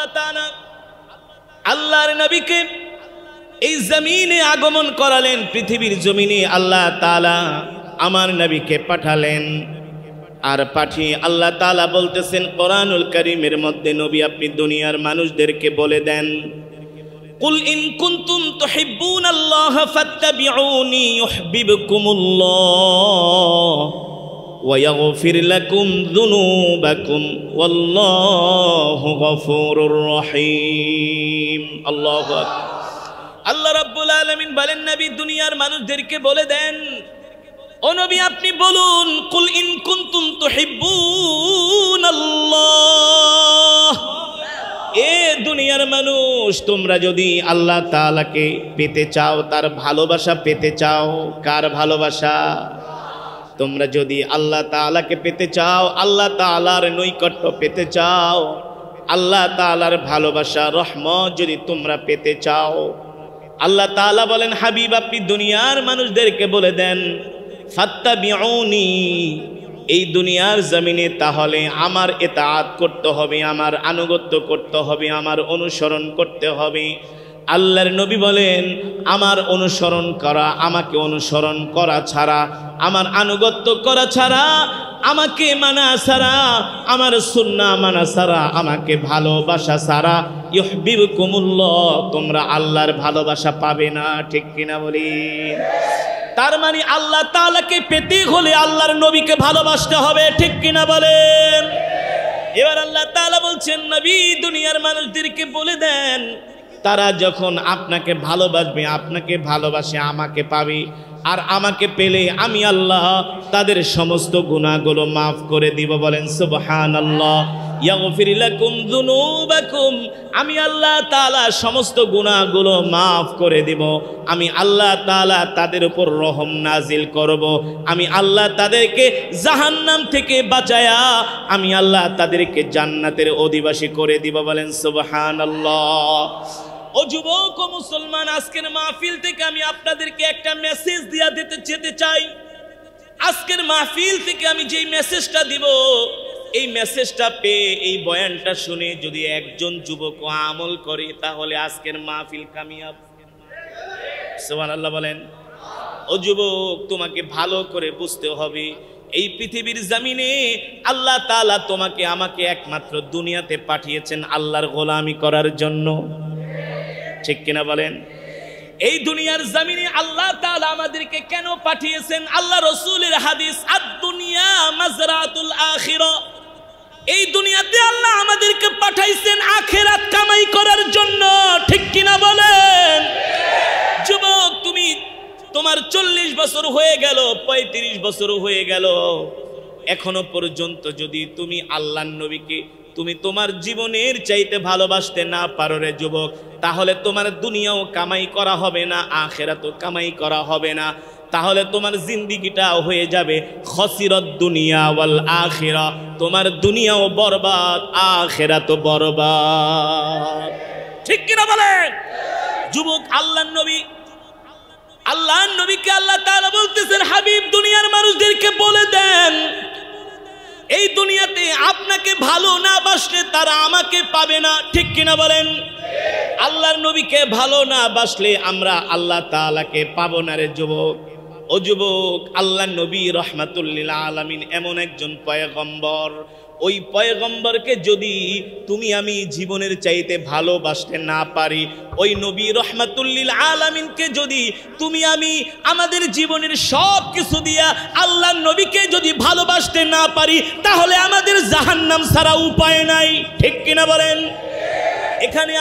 আল্লাহ তাআলা আল্লাহর নবীকে এই জমিনে আগমন করালেন, পৃথিবীর জমিনে আল্লাহ তাআলা আমার নবীকে পাঠালেন। আর পাঠিয়ে আল্লাহ তাআলা বলতেছেন কোরআনুল কারীমের মধ্যে, নবী আপনি দুনিয়ার মানুষদেরকে বলে দেন, কুল ইন কুনতুম তুহিব্বুনাল্লাহ ফাত্তাবিউনি ইউহিব্বুকুমুল্লাহ ওয়া ইয়াগফির লাকুম যুনুবাকুম ওয়াল্লাহু গফুরুর রহিম। আল্লাহু আকবার। আল্লাহ রাব্বুল আলামিন বলেন, নবী দুনিয়ার মানুষদেরকে বলে দেন, ও নবী আপনি বলুন, কুল ইন কুনতুম তুহিব্বুনাল্লাহ, এ দুনিয়ার মানুষ তোমরা যদি আল্লাহ তাআলাকে পেতে চাও, তার ভালোবাসা পেতে চাও। কার ভালোবাসা? তোমরা যদি আল্লাহ তাআলাকে পেতে চাও, আল্লাহ তাআলার নৈকট্য পেতে চাও, আল্লাহ তাআলার ভালোবাসা রহমত যদি তোমরা পেতে চাও, আল্লাহ তাআলা বলেন হাবিব আপনি দুনিয়ার মানুষদেরকে বলে দেন, ফাত্তাবিউনি, এই দুনিয়ার জমিনে তাহলে আমার ইতাআত করতে হবে, আমার আনুগত্য করতে হবে, আমার অনুসরণ করতে হবে। আল্লাহর নবী বলেন আমার অনুসরণ করা, আমাকে অনুসরণ করা ছাড়া, আমার আনুগত্য করা ছাড়া, আমাকে মানা ছাড়া, আমার সুন্নাহ মানা ছাড়া, আমাকে ভালোবাসা ছাড়া, ইউহিব্বুকুমুল্লাহ, তোমরা আল্লাহর ভালোবাসা পাবে না। ঠিক কিনা বলি? তার মানে আল্লাহ তাআলাকে পেতে হলে আল্লাহর নবীকে ভালোবাসতে হবে। ঠিক কিনা বলেন? এবার আল্লাহ তাআলা বলছেন নবী দুনিয়ার মানুষদেরকে বলে দেন, তারা যখন আপনাকে ভালোবাসবে, আপনাকে ভালোবাসে আমাকে পাবে, আর আমাকে পেলে আমি আল্লাহ তাদের সমস্ত গুনাহগুলো মাফ করে দিব। বলেন সুবহানাল্লাহ। ইয়াগফির লাকুম যুনুবাকুম, আমি আল্লাহ তাআলা সমস্ত গুনাহগুলো মাফ করে দিব। আমি আল্লাহ তাআলা তাদের উপর রহম নাজিল করব। আমি আল্লাহ তাদেরকে জাহান্নাম থেকে বাঁচায়া আমি আল্লাহ তাদেরকে জান্নাতের অধিবাসী করে দিব। বলেন সুবহানাল্লাহ। ও যুবক ও মুসলমান, আজকের মাহফিল থেকে আমি আপনাদেরকে একটা মেসেজ দিয়া দিতে যেতে চাই। আজকের মাহফিল থেকে আমি যেই মেসেজটা দিব, এই মেসেজটা পেয়ে, এই বয়ানটা শুনে যদি একজন যুবক আমল করে, তাহলে আজকের মাহফিল কামিয়াব। সুবহানাল্লাহ বলেন। ও যুবক, তোমাকে ভালো করে বুঝতে হবে, এই পৃথিবীর জমিনে আল্লাহ তাআলা তোমাকে আমাকে একমাত্র দুনিয়াতে পাঠিয়েছেন আল্লাহর গোলামি করার জন্য। ঠিক কিনা বলেন? এই দুনিয়ার জমিনে আল্লাহ তাআলা আমাদেরকে কেন পাঠিয়েছেন? আল্লাহ রাসূলের হাদিস, আদ-দুনিয়া মাজরাতুল আখিরা, এই দুনিয়াতে আল্লাহ আমাদেরকে পাঠাইছেন আখিরাত কামাই করার জন্য। ঠিক কিনা বলেন? যুবক, তুমি তোমার 40 বছর হয়ে গেল, 35 বছর হয়ে গেল, এখনো পর্যন্ত যদি তুমি আল্লাহর নবীকে তুমি তোমার জীবনের চাইতে ভালোবাসতে না পারো রে যুবক, তাহলে তোমার দুনিয়াও কামাই করা হবে না, আখিরাতও কামাই করা হবে না। তাহলে তোমার জিন্দেগিটা হয়ে যাবে খসিরত দুনিয়া ওয়াল আখিরা, তোমার দুনিয়াও বরবাদ, আখিরাতও বরবাদ। ঠিক কিনা বলেন? যুবক, আল্লাহর নবীকে আল্লাহ তাআলা বলতেছেন, হাবিব দুনিয়ার মানুষদেরকে বলে দেন, এই দুনিয়াতে আপনাকে ভালো না বাসলে তারা আমাকে পাবে না। ঠিক কিনা বলেন? আল্লাহর নবীকে ভালো না বাসলে আমরা আল্লাহ তাআলাকে পাবো না রে যুবক। ও যুবক, আল্লাহর নবী রাহমাতুল লিল আলামিন এমন একজন পয়গম্বর, ওই পয়গম্বরকে যদি তুমি আমি জীবনের চাইতে ভালোবাসতে না পারি, ওই নবী রাহমাতুল লিল আলামিনকে যদি তুমি আমি আমাদের জীবনের সব কিছু দিয়া আল্লাহর নবীকে যদি ভালোবাসতে না পারি, তাহলে আমাদের জাহান্নাম ছাড়া উপায় নাই। ঠিক কিনা বলেন? এখানে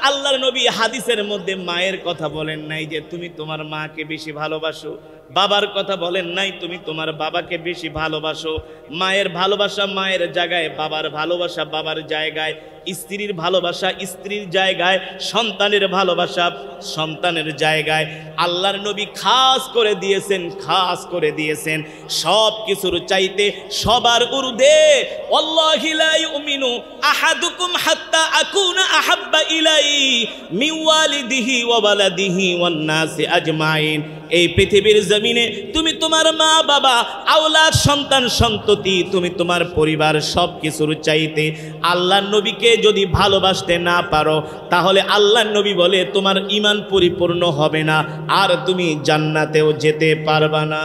আল্লাহর নবী হাদিসের মধ্যে মায়ের কথা বলেন নাই যে তুমি তোমার মাকে বেশি ভালোবাসো, বাবার কথা বলেন নাই তুমি তোমার বাবাকে বেশি ভালোবাসো। মায়ের ভালোবাসা মায়ের জায়গায়, বাবার ভালোবাসা বাবার জায়গায়, স্ত্রীর ভালোবাসা স্ত্রীর জায়গায়, সন্তানের ভালোবাসা সন্তানের জায়গায়। আল্লাহর নবী খাস করে দিয়েছেন সব কিছুর চাইতে সবার ঊর্ধ্বে, ওয়াল্লাহি লা ইউমিনু আহাদুকুম হাত্তা আকুনা আহাব্বা ইলাইহি মিন ওয়ালিদিহি ওয়া ওয়ালাদিহি ওয়ান নাসি আজমাইন। এই পৃথিবীর জমিনে তুমি তোমার মা বাবা, আওলাদ, সন্তান সন্ততি, তুমি তোমার পরিবার সব কিছুর চাইতে আল্লাহর নবীকে যদি ভালোবাসতে না পারো, তাহলে আল্লাহর নবী বলে তোমার ঈমান পরিপূর্ণ হবে না, আর তুমি জান্নাতেও যেতে পারবা না।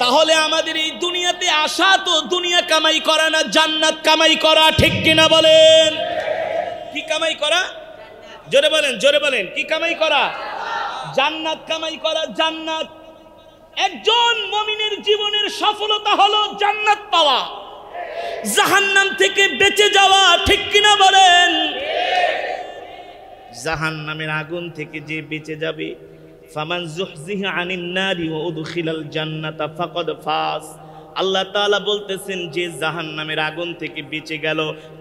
তাহলে আমাদের এই দুনিয়াতে আসা তো দুনিয়া কামাই করা না, জান্নাত কামাই করা, ঠিক কিনা বলেন? কি কামাই করা? জোরে বলেন, জোরে বলেন, কি কামাই করা? জান্নাত কামাই করা। জান্নাত, একজন মুমিনের জীবনের সফলতা হলো জান্নাত পাওয়া, জাহান্নাম থেকে বেঁচে যাওয়া, ঠিক কিনা বলেন? জাহান্নামের আগুন থেকে যে বেঁচে যাবে, ফামান যুহজিহা আনিন নারি ওয়া উদখিলাল জান্নাতা ফাকাদ ফাজ। আল্লাহ তাআলা বলতেছেন যে জাহান্নামের আগুন থেকে বেঁচে গেল,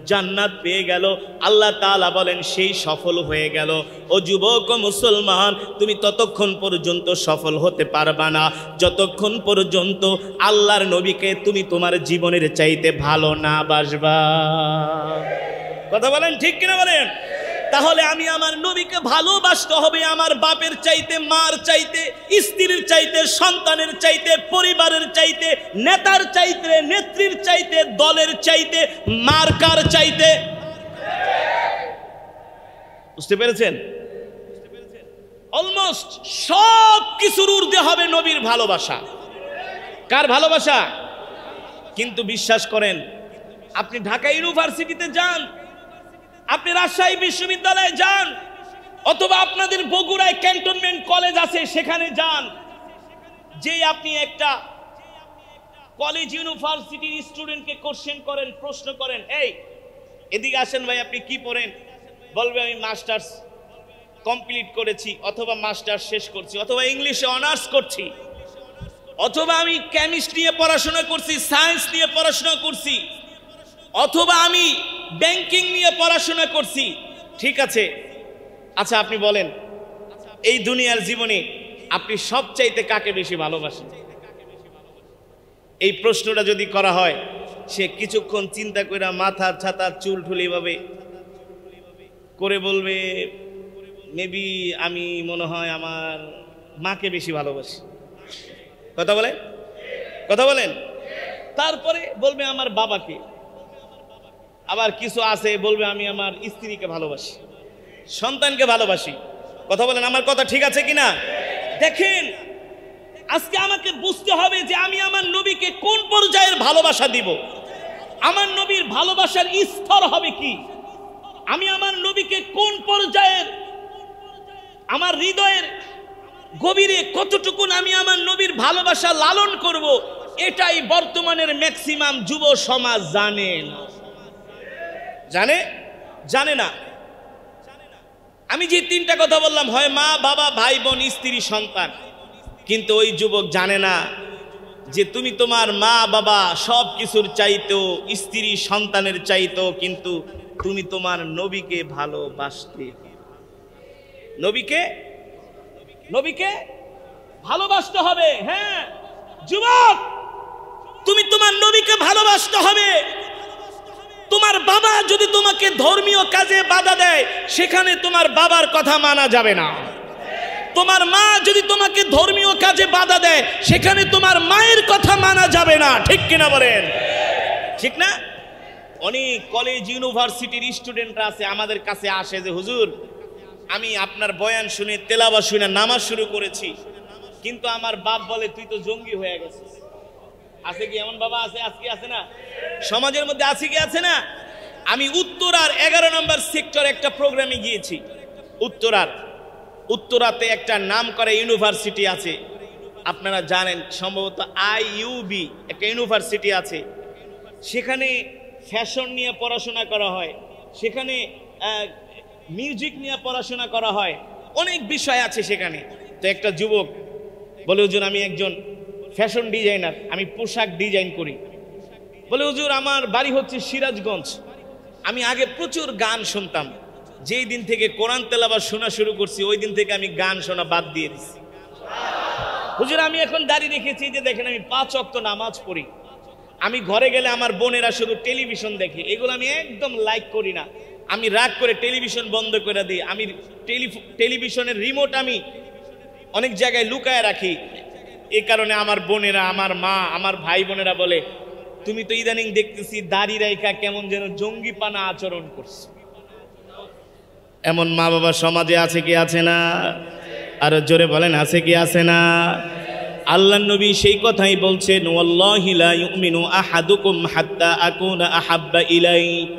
জান্নাত পেয়ে গেল, আল্লাহ তাআলা বলেন সেই সফল হয়ে গেল। ও যুবক ও মুসলমান, তুমি ততক্ষণ পর্যন্ত সফল হতে পারবা না যতক্ষণ পর্যন্ত আল্লাহর নবীকে তুমি তোমার জীবনের চাইতে ভালো না বাসবা। কথা বলেন, ঠিক কিনা বলেন? তাহলে আমি আমার নবীকে ভালোবাসতে হবে আমার বাপের চাইতে, মার চাইতে, স্ত্রীর চাইতে, সন্তানের চাইতে, পরিবারের চাইতে, নেতার চাইতে, নেত্রীর চাইতে, দলের চাইতে, মার্কার চাইতে। বুঝতে পেরেছেন? অলমোস্ট সব কিছুর ঊর্ধ্বে হবে নবীর ভালোবাসা। কার ভালোবাসা? কিন্তু বিশ্বাস করেন, আপনি ঢাকা ইউনিভার্সিটিতে যান, আপনি রাজশাহী বিশ্ববিদ্যালয়ে যান, অথবা আপনাদের বগুড়ায় ক্যান্টনমেন্ট কলেজ আছে সেখানে যান, যে আপনি একটা কলেজ ইউনিভার্সিটির স্টুডেন্টকে কোশ্চেন করেন, প্রশ্ন করেন, এই এদিকে আসেন ভাই, আপনি কি পড়েন? বলবে আমি মাস্টার্স কমপ্লিট করেছি, অথবা মাস্টার্স শেষ করছি, অথবা ইংলিশে অনার্স করছি, অথবা আমি কেমিস্ট্রি নিয়ে পড়াশোনা করছি, সায়েন্স নিয়ে পড়াশোনা করছি, অথবা আমি ব্যাংকিং নিয়ে পড়াশোনা করছি। ঠিক আছে, আচ্ছা আপনি বলেন, এই দুনিয়ার জীবনে আপনি সবচাইতে কাকে বেশি ভালোবাসেন? এই প্রশ্নটা যদি করা হয়, সে কিছুক্ষণ চিন্তা করে মাথা ছাতা চুল ঠুল এভাবে করে বলবে, মেবি আমি মনে হয় আমার মাকে বেশি ভালোবাসি। কথা বলেন, কথা বলেন। তারপরে বলবে আমার বাবাকে। আবার কিছু আছে বলবে আমি আমার স্ত্রীকে ভালোবাসি, সন্তানকে ভালোবাসি। কথা বলেন, আমার কথা ঠিক আছে কিনা? দেখেন, আজকে আমাকে বুঝতে হবে যে আমি আমার নবীকে কোন পর্যায়ের ভালোবাসা দিব, আমার নবীর ভালোবাসার স্তর হবে কি, আমি আমার নবীকে কোন পর্যায়ের, আমার হৃদয়ের গভীরে কতটুকুন আমি আমার নবীর ভালোবাসা লালন করব, এটাই বর্তমানের ম্যাক্সিমাম যুব সমাজ জানে না। জানে? জানে না। আমি যে তিনটা কথা বললাম, হয় মা, বাবা, ভাই, বোন, স্ত্রী, সন্তান, কিন্তু ওই যুবক জানে না যে তুমি তোমার মা বাবা সব কিছুর চাইতেও, স্ত্রী সন্তানের চাইতেও কিন্তু তুমি তোমার নবীকে ভালোবাসতে, নবীকে নবীকে ভালোবাসতে হবে। হ্যাঁ যুবক, তুমি তোমার নবীকে ভালোবাসতে হবে। তোমার বাবা যদি তোমাকে ধর্মীয় কাজে বাধা দেয়, সেখানে তোমার বাবার কথা মানা যাবে না। তোমার মা যদি তোমাকে ধর্মীয় কাজে বাধা দেয়, সেখানে তোমার মায়ের কথা মানা যাবে না, ঠিক কিনা বলেন? ঠিক না? অনেক কলেজ ইউনিভার্সিটির স্টুডেন্টরা আছে, আমাদের কাছে আসে যে হুজুর, আমি আপনার বয়ান শুনে, তেলাওয়াত শুনে নামাজ শুরু করেছি, কিন্তু আমার বাপ বলে তুই তো জঙ্গি হয়ে গেছিস। আছে কি এমন বাবা? আছে, আজকে আছে না? সমাজের মধ্যে আছে কি? আছে না? আমি উত্তরার 11 নম্বর সেক্টর একটা প্রোগ্রামে গিয়েছি। উত্তরাতে একটা নাম করা ইউনিভার্সিটি আছে, আপনারা জানেন, সম্ভবত IUB একটা ইউনিভার্সিটি আছে। সেখানে ফ্যাশন নিয়ে পড়াশোনা করা হয়, সেখানে মিউজিক নিয়ে পড়াশোনা করা হয়, অনেক বিষয় আছে সেখানে। তো একটা যুবক বলে, হুজুর আমি একজন ফ্যাশন ডিজাইনার, আমি পোশাক ডিজাইন করি। বলে হুজুর আমার বাড়ি হচ্ছে সিরাজগঞ্জ, আমি আগে প্রচুর গান শুনতাম, যেই দিন থেকে কোরআন তেলাওয়াত শোনা শুরু করছি ওই দিন থেকে আমি গান শোনা বাদ দিয়ে দিচ্ছি। হুজুর আমি এখন দাঁড়িয়ে রেখেছি, যে দেখেন আমি 5 ওয়াক্ত নামাজ পড়ি, আমি ঘরে গেলে আমার বোনেরা শুধু টেলিভিশন দেখে, এগুলো আমি একদম লাইক করি না। আমি রাগ করে টেলিভিশন বন্ধ করে দিই, আমি টেলিভিশনের রিমোট আমি অনেক জায়গায় লুকায় রাখি। এ কারণে আমার বোনেরা, আমার মা, আমার ভাই বোনেরা বলে, তুমি তো ইদানিং দেখতেছি দাড়ি রাইখা কেমন যেন জঙ্গিপানা আচরণ করছো। এমন মা বাবা সমাজে আছে কি আছে না? আর জোরে বলেন আছে কি আছে না? আল্লাহর নবী সেই কথাই বলছেন, ওয়াল্লাহি লা ইউমিনু আহাদুকুম হাত্তা আকুনা আহাব্বা ইলাইহি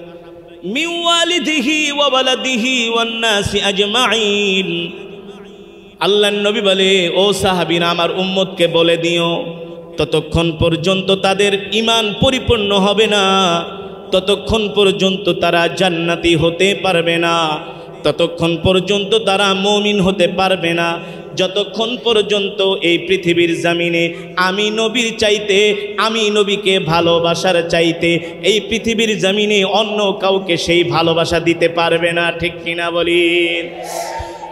মিন ওয়ালিদিহি ওয়া ওয়ালাদিহি ওয়ান নাসি আজমাইন। আল্লাহর নবী বলে, ও সাহাবীরা, আমার উম্মতকে বলে দিও, ততক্ষণ পর্যন্ত তাদের ঈমান পরিপূর্ণ হবে না, ততক্ষণ পর্যন্ত তারা জান্নাতি হতে পারবে না, ততক্ষণ পর্যন্ত তারা মুমিন হতে পারবে না, যতক্ষণ পর্যন্ত এই পৃথিবীর জমিনে আমি নবীর চাইতে, আমি নবীকে ভালোবাসার চাইতে এই পৃথিবীর জমিনে অন্য কাউকে সেই ভালোবাসা দিতে পারবে না। ঠিক কিনা বলেন?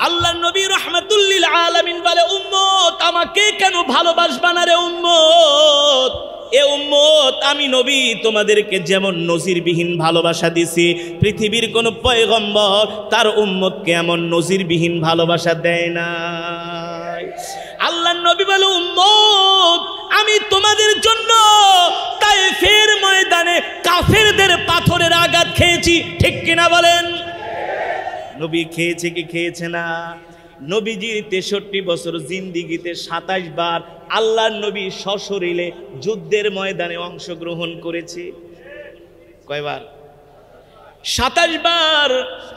আল্লাহর নবী রাহমাতুল লিল আলামিন বলে, উম্মত আমাকে কেন ভালোবাসবা না রে উম্মত? এ উম্মত, আমি নবী তোমাদেরকে যেমন নজিরবিহীন ভালোবাসা দিছি, পৃথিবীর কোন পয়গম্বর তার উম্মতকে এমন নজিরবিহীন ভালোবাসা দেয় না। আল্লাহর নবী বলে, উম্মত আমি তোমাদের জন্য তায়েফের ময়দানে কাফেরদের পাথরের আঘাত খেয়েছি। ঠিক কিনা বলেন? নবী খেয়েছে কি খেয়েছে না? নবীজির 63 বছর জিন্দিগিতে 27 বার আল্লাহর নবী সশরীরে যুদ্ধের ময়দানে অংশগ্রহণ করেছে। কয়বার? 27 বার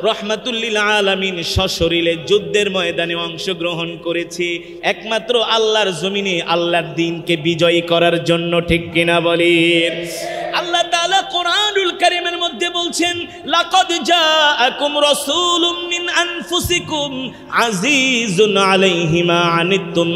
রাহমাতুল লিল আলামিন সশরীরে যুদ্ধের ময়দানে অংশগ্রহণ করেছে, একমাত্র আল্লাহর জমিনে আল্লাহর দ্বীনকে বিজয়ী করার জন্য। ঠিক কিনা বলেন? আল্লাহ তাআলা কোরআনুল কারীমের মধ্যে বলছেন, লাকাদ জাআকুম রাসূলুম মিন আনফুসিকুম আজিজুন আলাইহি মা আনিতুম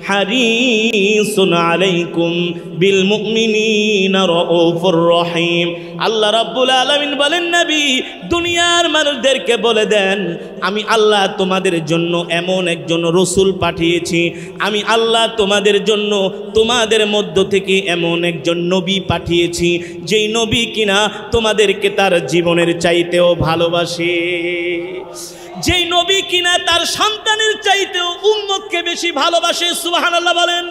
হারিসুন আলাইকুম বিল মুমিনিনা রাউফুর রহিম। আল্লাহ রাব্বুল আলামিন বলেন, নবী দুনিয়ার মানুষদেরকে বলে দেন, আমি আল্লাহ তোমাদের জন্য এমন একজন রাসূল পাঠিয়েছি, আমি আল্লাহ তোমাদের জন্য তোমাদের মধ্য থেকে এমন একজন নবী পাঠিয়েছি, যেই নবী কিনা তোমাদেরকে তার জীবনের চাইতেও ভালোবাসে, যেই নবী কিনা তার সন্তানের চাইতেও উম্মতকে বেশি ভালোবাসে। সুবহানাল্লাহ বলেন।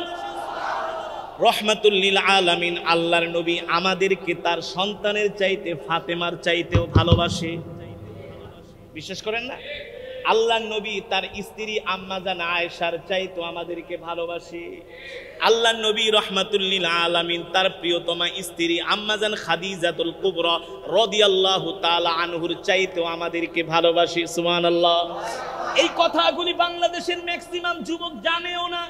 রহমাতুল লিল আলামিন আল্লাহর নবী আমাদেরকে তার সন্তানের চাইতে, ফাতেমার চাইতেও ভালোবাসে। বিশ্বাস করেন না? আল্লাহর নবী তার স্ত্রী আম্মাজান আয়েশার চাইতেও আমাদেরকে ভালোবাসে। আল্লাহর নবী রহমাতুল লিল আলামিন তার প্রিয়তমা স্ত্রী আম্মাজান খাদিজাতুল কুবরা রাদিয়াল্লাহু তাআলা আনহুর চাইতেও আমাদেরকে ভালোবাসে। সুবহানাল্লাহ। এই কথাগুলি বাংলাদেশের ম্যাক্সিমাম যুবক জানেও না।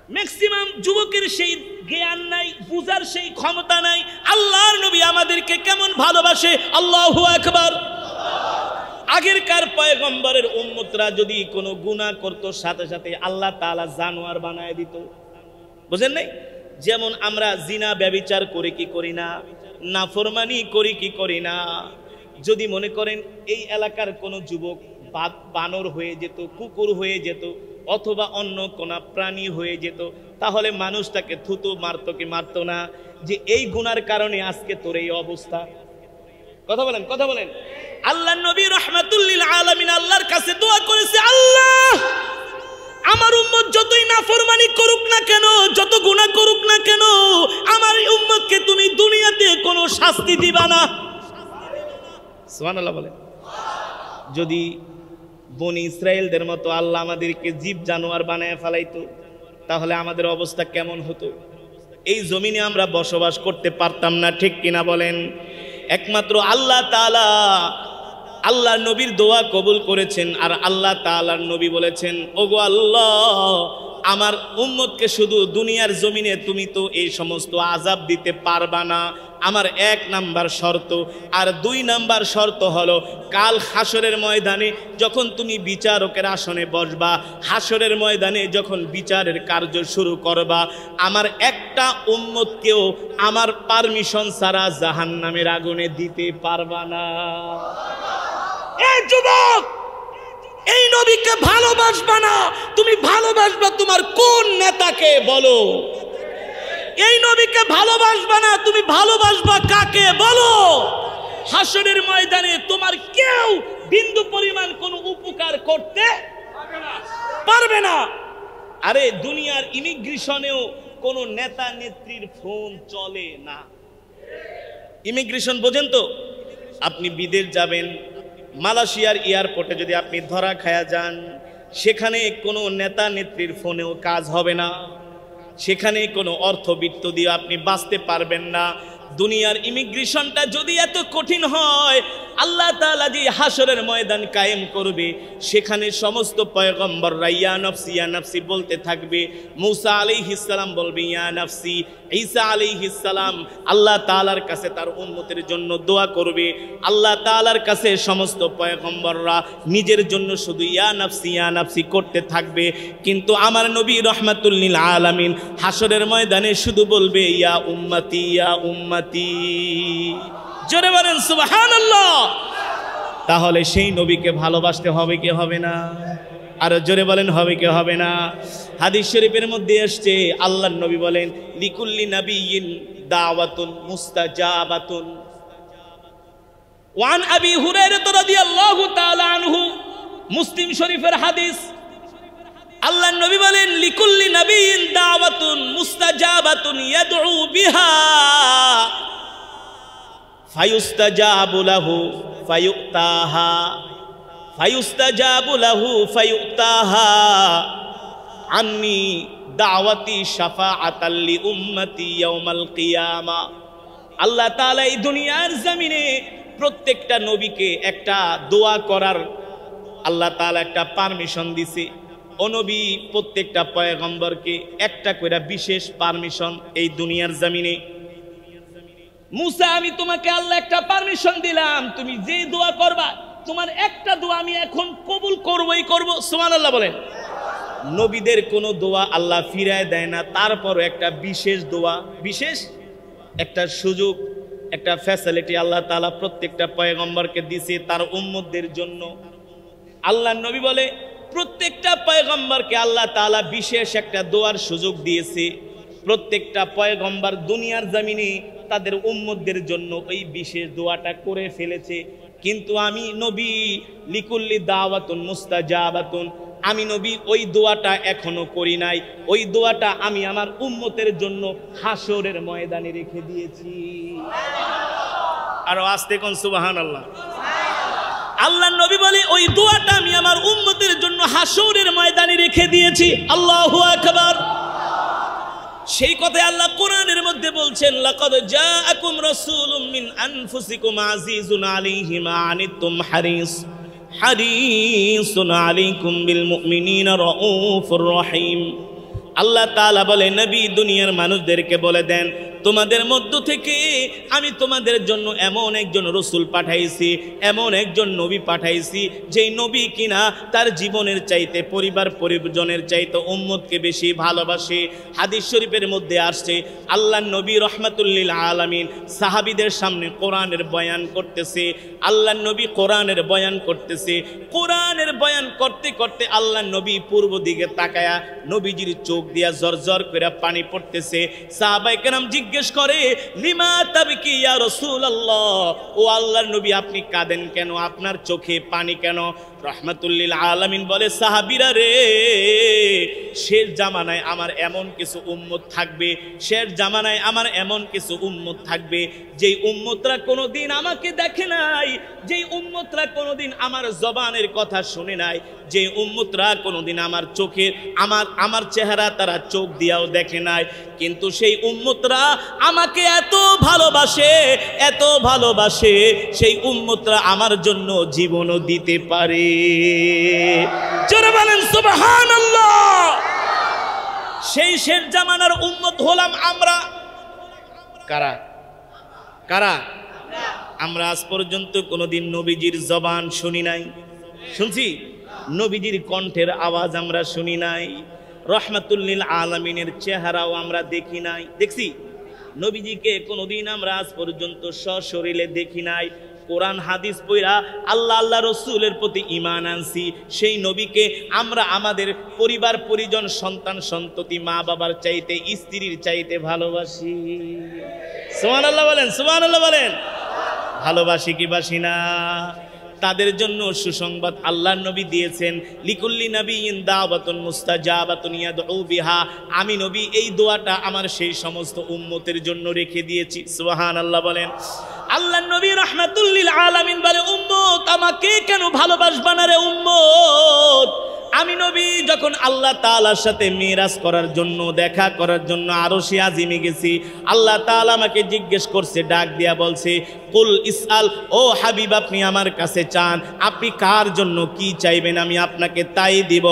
ম্যাক্সিমাম যুবকের সেই জ্ঞান নাই, বুঝার সেই ক্ষমতা নাই আল্লাহর নবী আমাদেরকে কেমন ভালোবাসে। আল্লাহু আকবার। আগেরকার পয়গম্বরের উম্মতরা যদি কোনো গুনাহ করত, সাথে সাথে আল্লাহ তাআলা জানোয়ার বানায় দিত। বুঝেন নাই? যেমন আমরা জিনা ব্যভিচার করি কি করি না, নাফরমানি করি কি করি না। যদি মনে করেন এই এলাকার কোনো যুবক বানর হয়ে যেত, কুকুর হয়ে যেত, অথবা অন্য কোন প্রাণী হয়ে যেত, তাহলে মানুষ তাকে থুতু মারতো কি মারতো না? যে এই গুনার কারণে আজকে তোর এই অবস্থা। কথা বলেন, কথা বলেন। আল্লাহর নবী রাহমাতুল লিল আলামিন আল্লাহর কাছে দোয়া করেছে, আল্লাহ আমার উম্মত যতই নাফরমানি করুক না কেন, যত গুনাহ করুক না কেন, আমার উম্মতকে তুমি দুনিয়াতে কোনো শাস্তি দিবা না। সুবহানাল্লাহ বলেন। যদি বনি ইসরায়েলদের মতো আল্লাহ আমাদেরকে জীব জানোয়ার বানায় ফেলাইতো, তাহলে আমাদের অবস্থা কেমন হতো? এই জমিনে আমরা বসবাস করতে পারতাম না। ঠিক কিনা বলেন? একমাত্র আল্লাহ তাআলা আল্লাহ নবীর দোয়া কবুল করেছেন, আর আল্লাহ তাআলার নবী বলেছেন, ওগো আল্লাহ আমার উম্মতকে শুধু দুনিয়ার জমিনে তুমি তো এই সমস্ত আযাব দিতে পারবা না, আমার 1 নাম্বার শর্ত, আর 2 নাম্বার শর্ত হলো কাল হাসরের ময়দানে যখন তুমি বিচারকের আসনে বসবা, হাসরের ময়দানে যখন বিচারের কার্য শুরু করবা, আমার একটা উম্মতকেও আমার পারমিশন ছাড়া জাহান্নামের আগুনে দিতে পারবা না। এই যুবক, এই নবীকে ভালোবাসবা না, তুমি ভালোবাসবা তোমার কোন নেতাকে বলো? এই নবীকে ভালোবাসবা না, তুমি ভালোবাসবা কাকে বলো? হাসরের ময়দানে তোমার কেউ বিন্দু পরিমাণ কোনো উপকার করতে পারবে না। আরে দুনিয়ার ইমিগ্রেশনেও কোনো নেতা নেত্রীর ফোন চলে না। ইমিগ্রেশন বোঝেন তো? আপনি বিদেশ যাবেন, মালয়েশিয়ার এয়ারপোর্টে যদি আপনি ধরা খায়া যান, সেখানে কোনো নেতা নেত্রীর ফোনেও কাজ হবে না, সেখানে কোনো অর্থবিত্ত দিয়ে আপনি বাঁচতে পারবেন না। দুনিয়ার ইমিগ্রেশনটা যদি এত কঠিন হয়, আল্লাহ তাআলা যে হাসরের ময়দান কায়েম করবে, সেখানে সমস্ত পয়গম্বররা ইয়া নফসি ইয়া নফসি বলতে থাকবে। মূসা আলাইহিস সালাম বলবে ইয়া নফসি, ঈসা আলাইহিস সালাম আল্লাহ তাআলার কাছে তার উম্মতের জন্য দোয়া করবে। আল্লাহ তাআলার কাছে সমস্ত পয়গম্বররা নিজের জন্য শুধু ইয়া নফসি করতে থাকবে। কিন্তু আমার নবী রহমাতুল লিল আলামিন হাসরের ময়দানে শুধু বলবে ইয়া উম্মতি ইয়া উম্মতি। জোরে বলেন সুবহানাল্লাহ। তাহলে সেই নবীকে ভালোবাসতে হবে কি হবে না? আর জোরে বলেন হবে কি হবে না? হাদিস শরীফের মধ্যে এসেছে, আল্লাহর নবী বলেন লিকুল্লি নাবিয়্যিন দাওয়াতুন মুস্তাজাবাতুন। ওয়ান আবি হুরায়রা রাদিয়াল্লাহু তাআলা আনহু, মুসলিম শরীফের হাদিস। আল্লাহর নবী বলেন লিকুল্লি নাবিয়্যিন দাওয়াতুন মুস্তাজাবাতুন ইয়াদউ বিহা ফায়ুস্তাজাবু লাহু ফায়ুতাহা ফায়ুস্তাজাবু লাহু ফায়ুতাহা আন্নি দাওয়াতি শাফাআতাল লি উম্মতি ইয়াউমাল কিয়ামা। আল্লাহ তাআলা এই দুনিয়ার জমিনে প্রত্যেকটা নবীকে একটা দোয়া করার আল্লাহ তাআলা একটা পারমিশন দিছে। ও নবী প্রত্যেকটা পয়গম্বরকে একটা করে বিশেষ পারমিশন এই দুনিয়ার জমিনে। মুসা, আমি তোমাকে আল্লাহ একটা পারমিশন দিলাম, তুমি যে দোয়া করবা তোমার একটা দোয়া আমি এখন কবুল করবই করব। সুবহানাল্লাহ বলেন। নবীদের কোনো দোয়া আল্লাহ ফিরায় দেয় না, তারপরও একটা বিশেষ দোয়া, বিশেষ একটা সুযোগ, একটা ফ্যাসিলিটি আল্লাহ তাআলা প্রত্যেকটা পয়গম্বরকে দিয়েছে তার উম্মতদের জন্য। আল্লাহ নবী বলে প্রত্যেকটা পয়গম্বরকে আল্লাহ তাআলা বিশেষ একটা দোয়ার সুযোগ দিয়েছে। প্রত্যেকটা পয়গম্বর দুনিয়ার জমিনে তাদের উম্মতদের জন্য ওই বিশেষ দোয়াটা করে ফেলেছে। কিন্তু আমি নবী লিকুল্লি দাওয়াতুন মুস্তাজাবাতুন, আমি নবী ওই দোয়াটা এখনো করি নাই। ওই দোয়াটা আমি আমার উম্মতের জন্য হাসরের ময়দানে রেখে দিয়েছি। আরো আস্তে কোন সুবহানাল্লাহ। আল্লাহ নবী বলে ওই দোয়াটা আমি আমার উম্মতের জন্য হাসরের ময়দানে রেখে দিয়েছি। আল্লাহু আকবার। সেই কথা আল্লাহ কোরআনের মধ্যে বলছেন লাকাদ জাআকুম রাসূলুম মিন আনফুসিকুম আজিজুন আলাইহি মা আনিতুম হারিসুন আলাইকুম বিল মুমিনিনা রাউফুর রহিম। আল্লাহ তাআলা বলে নবী দুনিয়ার মানুষদেরকে বলে দেন তোমাদের মধ্য থেকে আমি তোমাদের জন্য এমন একজন রসুল পাঠাইছি, এমন একজন নবী পাঠাইছি যেই নবী কিনা তার জীবনের চাইতে পরিবার পরিজনের চাইতে উম্মতকে বেশি ভালোবাসে। হাদিস শরীফের মধ্যে আসছে আল্লাহ নবী রহমাতুল লিল আলামিন সাহাবীদের সামনে কোরআনের বয়ান করতেছে। আল্লাহ নবী কোরআনের বয়ান করতেছে। কোরআনের বয়ান করতে করতে আল্লাহ নবী পূর্ব দিকে তাকায়া নবীজির চোখ দিয়া জরজর করে পানি পড়তেছে। সাহাবায়ে কেরাম জিজ্ঞেস করে লিমা তাবকি ইয়া রাসূলুল্লাহ, ও আল্লাহর নবী আপনি কাঁদেন কেন, আপনার চোখে পানি কেন? রহমাতুল লিল আলামিন বলে সাহাবীরা রে, শেষ জামানায় আমার এমন কিছু উম্মত থাকবে, শেষ জামানায় আমার এমন কিছু উম্মত থাকবে যেই উম্মতরা কোনোদিন আমাকে দেখে নাই, যেই উম্মতরা কোনোদিন আমার জবানের কথা শুনে নাই, যে উম্মতরা কোনোদিন আমার চোখের আমার চেহারা তারা চোখ দিয়াও দেখে নাই, কিন্তু সেই উম্মতরা আমাকে এত ভালোবাসে, এত ভালোবাসে, সেই উম্মতরা আমার জন্য জীবনও দিতে পারে। জোরে বলেন সুবহানাল্লাহ। সেই শেষ জামানার উম্মত হলাম আমরা। কারা কারা? আমরা আজ পর্যন্ত কোনোদিন নবীজির জবান শুনি নাই, শুনছি? নবীজির কণ্ঠের আওয়াজ আমরা শুনি নাই, রহমাতুল লিল আলামিনের চেহারাও আমরা দেখি নাই। দেখছি নবীজিকে কোনোদিন আমরা আজ পর্যন্ত সশরীরে দেখি নাই। কোরআন হাদিস পড়া আল্লাহ রসুলের প্রতি ঈমান আনছি। সেই নবীকে আমরা আমাদের পরিবার পরিজন সন্তান সন্ততি মা বাবার চাইতে স্ত্রীর চাইতে ভালোবাসি। সুবহানাল্লাহ বলেন, সুবহানাল্লাহ বলেন। ভালোবাসি কি বাসি না? তাদের জন্য সুসংবাদ আল্লাহর নবী দিয়েছেন, লিকুল্লি নাবিয়িন দাওয়াতুন মুস্তাজাবাতুন ইয়াদউ বিহা। আমি নবী এই দোয়াটা আমার সেই সমস্ত উম্মতের জন্য রেখে দিয়েছি। সুবহানাল্লাহ বলেন। আল্লাহর নবী রাহমাতুল লিল আলামিন বলে, উম্মত আমাকে কেন ভালোবাসবা না রে উম্মত? আমি নবী যখন আল্লাহ তাআলার সাথে মিরাজ করার জন্য, দেখা করার জন্য আরশে আজিমে গেছি, আল্লাহ তাআলা আমাকে জিজ্ঞেস করছে, ডাক দিয়া বলছে, কুল ইসআল, ও হাবিব আপনি আমার কাছে চান, আপনি কার জন্য কি চাইবেন আমি আপনাকে তাই দিব।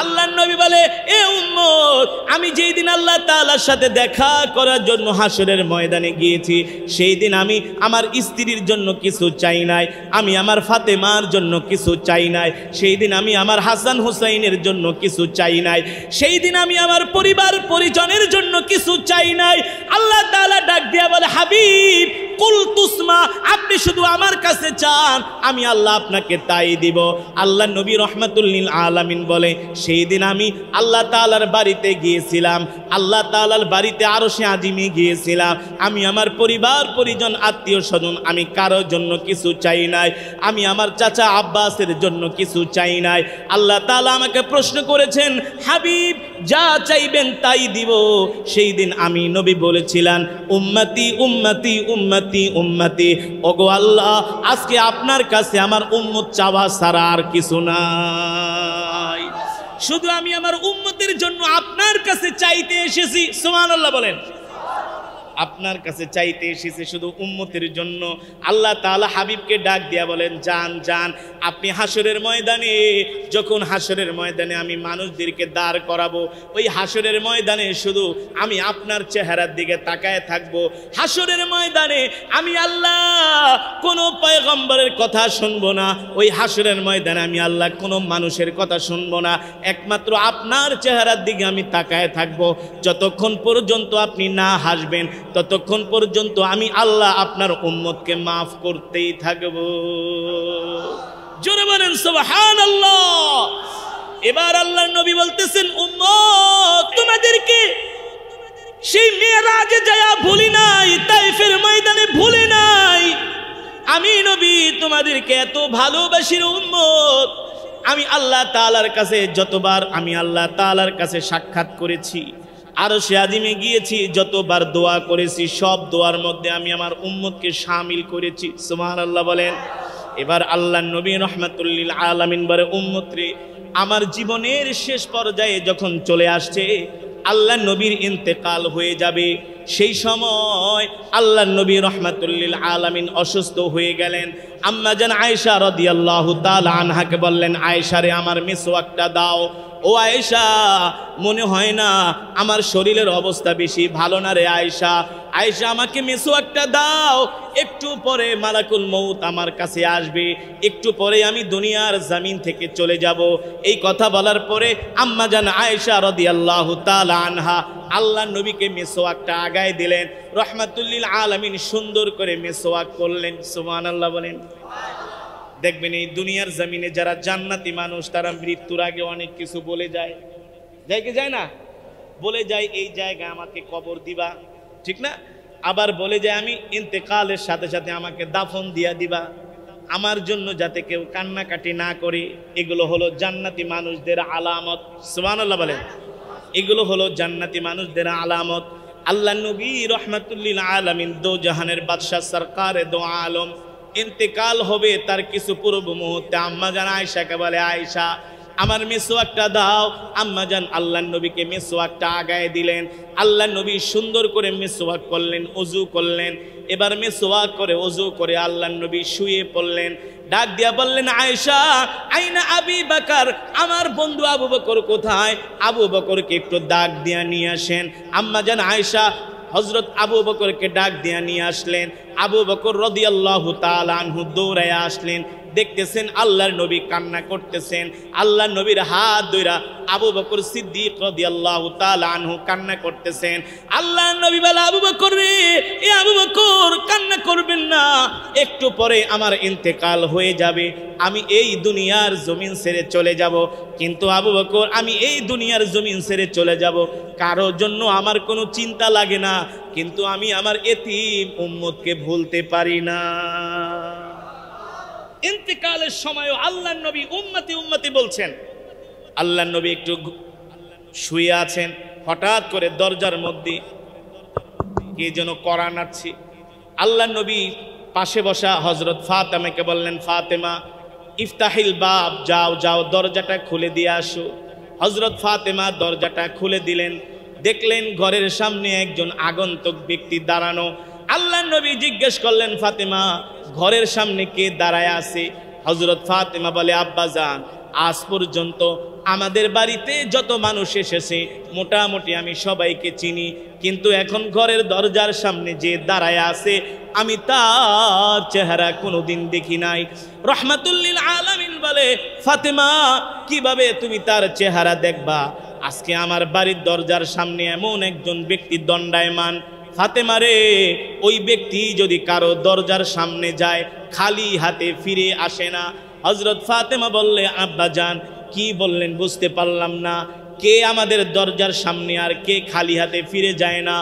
আল্লাহর নবী বলে, এ উম্মত, আমি যেই দিন আল্লাহ তাআলার সাথে দেখা করার জন্য হাসরের ময়দানে গিয়েছি, সেই দিন আমি আমার স্ত্রীর জন্য কিছু চাই নাই, আমি আমার ফাতেমার জন্য কিছু চাই নাই, সেই দিন আমি আমার হাসান হুসাইনের জন্য কিছু চাই নাই, সেই দিন আমি আমার পরিবার পরিজনের জন্য কিছু চাই নাই। আল্লাহ তাআলা ডাক দিয়া বলে, হাবিব কুল তুসমা, আপনি শুধু আমার কাছে চান, আমি আল্লাহ আপনাকে তাই দিব। আল্লাহ নবী রাহমাতুল লিল আলামিন বলে, সেই দিন আমি আল্লাহ তাআলার বাড়িতে গিয়েছিলাম, আল্লাহ তাআলার বাড়িতে আরশে আজিমে গিয়েছিলাম, আমি আমার পরিবার পরিজন আত্মীয় স্বজন আমি কারোর জন্য কিছু চাই নাই, আমি আমার চাচা আব্বাসের জন্য কিছু চাই নাই। আল্লাহ তাআলা আমাকে প্রশ্ন করেছেন, হাবিব যা চাইবেন তাই দিব। সেই দিন আমি নবী বলেছিলাম, উম্মতি উম্মতি উম্মতি উম্মতি। ওগো আল্লাহ, আজকে আপনার কাছে আমার উম্মত চাওয়া ছাড়া আর কিছু নাই, শুধু আমি আমার উম্মতের জন্য আপনার কাছে চাইতে এসেছি। সুবহানাল্লাহ বলেন। আপনার কাছে চাইতে এসেছে শুধু উম্মতের জন্য। আল্লাহ তাআলা হাবিবকে ডাক দিয়া বলেন, যান যান, আপনি হাসরের ময়দানে, যখন হাসরের ময়দানে আমি মানুষদেরকে দাঁড় করাবো, ওই হাসরের ময়দানে শুধু আমি আপনার চেহারার দিকে তাকায় থাকবো। হাসরের ময়দানে আমি আল্লাহ কোনো পয়গম্বরের কথা শুনবো না, ওই হাসরের ময়দানে আমি আল্লাহ কোনো মানুষের কথা শুনবো না, একমাত্র আপনার চেহারার দিকে আমি তাকায় থাকবো। যতক্ষণ পর্যন্ত আপনি না হাসবেন, ততক্ষণ পর্যন্ত আমি আল্লাহ আপনার উম্মতকে মাফ করতেই থাকব। জোরে বলেন সুবহানাল্লাহ। এবার আল্লাহর নবী বলতেছেন, উম্মত তোমাদেরকে সেই মেরাজে যায় ভুলি নাই, তাইফের ময়দানে ভুলি নাই। আমি নবী তোমাদেরকে এত ভালোবাসি উম্মত, আমি আল্লাহ তাআলার কাছে যতবার আমি আল্লাহ তাআলার কাছে সাক্ষাৎ করেছি, আরশে আজিমে গিয়েছি, যতবার দোয়া করেছি, সব দোয়ার মধ্যে আমি আমার উম্মতকে শামিল করেছি। সুবহানাল্লাহ বলেন। এবার আল্লাহর নবী রাহমাতুল লিল আলামিন বলে, উম্মত রে, আমার জীবনের শেষ পর্যায়ে যখন চলে আসছে, আল্লাহর নবীর ইন্তেকাল হয়ে যাবে, সেই সময় আল্লাহর নবী রাহমাতুল লিল আলামিন অসুস্থ হয়ে গেলেন। আম্মা জান আয়েশা রাদিয়াল্লাহু তাআলা আনহাকে বললেন, আয়েশা রে, আমার মিসওয়াকটা দাও। ও আয়েশা, মনে হয় না আমার শরীরের অবস্থা বেশি ভালো না রে আয়েশা, আয়েশা আমাকে মিসওয়াকটা দাও, একটু পরে মালাকুল মউত আমার কাছে আসবে, একটু পরে আমি দুনিয়ার জমিন থেকে চলে যাব। এই কথা বলার পরে আম্মা জান আয়েশা রাদিয়াল্লাহু তাআলা আনহা আল্লাহর নবীকে মিসওয়াকটা আগায় দিলেন। রাহমাতুল লিল আলামিন সুন্দর করে মিসওয়াক করলেন। সুবহানাল্লাহ বলেন। দেখবেন এই দুনিয়ার জমিনে যারা জান্নাতি মানুষ, তারা মৃত্যুর আগে অনেক কিছু বলে যায়, যায় কি যায় না? বলে যায় এই জায়গায় আমাকে কবর দিবা, ঠিক না? আবার বলে যায় আমি ইন্তেকালের সাথে সাথে আমাকে দাফন দিয়া দিবা, আমার জন্য যাতে কেউ কান্নাকাটি না করে। এগুলো হলো জান্নাতি মানুষদের আলামত। সুবহানাল্লাহ বলেন। এগুলো হলো জান্নাতি মানুষদের আলামত। আল্লাহ নবী রাহমাতুল লিল আলামিন, দো জাহানের বাদশা সরকারে দো আলম, ইন্তেকাল হবে তার কিছু পূর্ব মুহূর্তে আম্মা জান আয়েশাকে বলে, আয়েশা আমার মিসওয়াকটা দাও। আম্মা জান আল্লাহর নবীকে মিসওয়াকটা আগায় দিলেন। আল্লাহর নবী সুন্দর করে মিসওয়াক করলেন, ওযু করলেন। এবার মিসওয়াক করে ওযু করে আল্লাহর নবী শুয়ে পড়লেন। ডাক দিয়া বললেন, আয়েশা আইনা আবি বকর, আমার বন্ধু আবু বকর কোথায়? আবু বকরকে একটু ডাক দিয়া নিয়ে আসেন। আম্মা জান আয়েশা হযরত আবু বকরকে ডাক দিয়া নিয়ে আসলেন। আবু বকর রাদিয়াল্লাহু তাআলা আনহু দৌড়ায় আসলেন। দেখতেছেন আল্লাহর নবী কান্না করতেছেন। আল্লাহর নবীর হাত ধইরা আবু বকর সিদ্দিক রাদিয়াল্লাহু তাআলা আনহু কান্না করতেছেন। আল্লাহর নবী বলে, আবু বকর রে, এ আবু বকর কান্না করবেন না, একটু পরে আমার ইন্তেকাল হয়ে যাবে, আমি এই দুনিয়ার জমিন ছেড়ে চলে যাব। কিন্তু আবু বকর, আমি এই দুনিয়ার জমিন ছেড়ে চলে যাব, কারোর জন্য আমার কোনো চিন্তা লাগে না, কিন্তু আমি আমার এতিম উম্মতকে ভুলতে পারি না। ইন্তেকালের সময়ও আল্লাহর নবী উম্মতি উম্মতি বলছেন। আল্লাহর নবী একটু শুয়ে আছেন, হঠাৎ করে দরজার মধ্যে কে যেন কড়া নাড়ছে। আল্লাহর নবী পাশে বসা হযরত ফাতেমাকে বললেন, ফাতেমা ইফতাহিল বাব, যাও যাও দরজাটা খুলে দিয়ে আসো। হযরত ফাতেমা দরজাটা খুলে দিলেন, দেখলেন ঘরের সামনে একজন আগন্তুক ব্যক্তি দাঁড়ানো। আল্লাহর নবী জিজ্ঞেস করলেন, ফাতেমা ঘরের সামনে কে দাঁড়ায় আছে? হযরত ফাতেমা বলে, আব্বাজান আজ পর্যন্ত আমাদের বাড়িতে যত মানুষ এসেছে মোটামুটি আমি সবাইকে চিনি, কিন্তু এখন ঘরের দরজার সামনে যে দাঁড়ায় আছে আমি তার চেহারা কোনোদিন দেখি নাই। রহমাতুল লিল আলামিন বলে, ফাতেমা কিভাবে তুমি তার চেহারা দেখবা? আজকে আমার বাড়ির দরজার সামনে এমন একজন ব্যক্তি দণ্ডায়মান। ফাতেমা রে, ওই ব্যক্তি যদি কারো দরজার সামনে যায় খালি হাতে ফিরে আসে না। হযরত ফাতেমা বললে, আব্বাজান কি বললেন বুঝতে পারলাম না, কে আমাদের দরজার সামনে আর কে খালি হাতে ফিরে যায় না?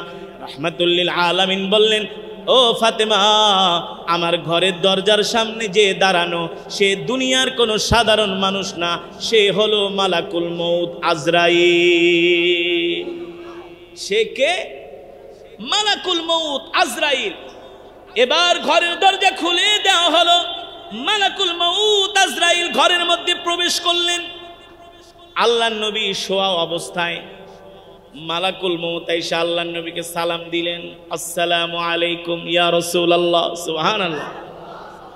রাহমাতুল লিল আলামিন বললেন, ও ফাতেমা, আমার ঘরের দরজার সামনে যে দাঁড়ানো সে দুনিয়ার কোনো সাধারণ মানুষ না, সে হলো মালাকুল মউত আজরাইল। সে কে? মালাকুল মউত আজরাইল। এবার ঘরের দরজা খুলে দেওয়া হলো, মালাকুল মউত আজরাইল ঘরের মধ্যে প্রবেশ করলেন। আল্লাহর নবী শোয়া অবস্থায় মালাকুল মউত এসে আল্লাহর নবীকে সালাম দিলেন, আসসালামু আলাইকুম ইয়া রাসূলুল্লাহ। সুবহানাল্লাহ।